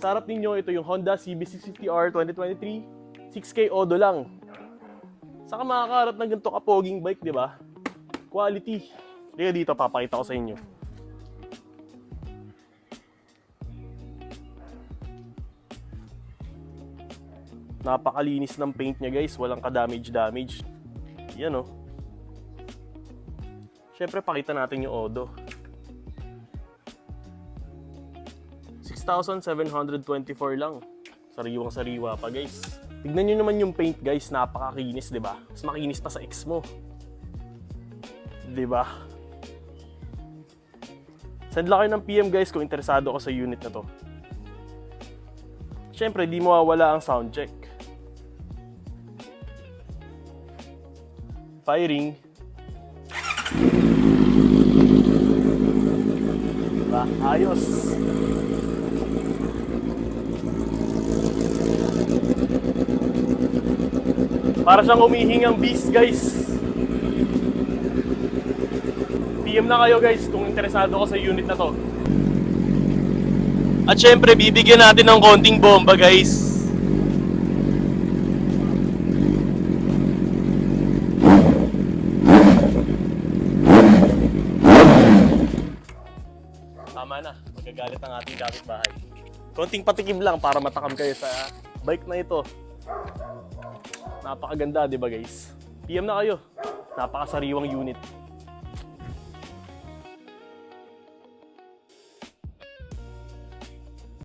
Sa harap ninyo, ito yung Honda CB650R 2023. 6K Odo lang. Saka makakaharap ng ganito kapoging bike, di ba? Quality. Kaya dito, papakita ko sa inyo. Napakalinis ng paint niya, guys. Walang ka-damage. Yan, oh. Siyempre, pakita natin yung Odo. 6,724 lang. Sariwang-sariwa pa, guys. Tignan nyo naman yung paint, guys. Napakakinis, di ba? Mas makinis pa sa X mo. Di ba? Send lang kayo ng PM, guys, kung interesado ako sa unit na to. Siyempre, di mawawala ang sound check. Firing. Diba? Ayos. Para siyang humihingang beast, guys. PM na kayo, guys, kung interesado ko sa unit na to. At syempre, bibigyan natin ng konting bomba, guys. Tama na, magagalit ang ating kapitbahay. Konting patikim lang para matakam kayo sa bike na ito. Napakaganda, di ba, guys? PM na kayo. Napakasariwang unit.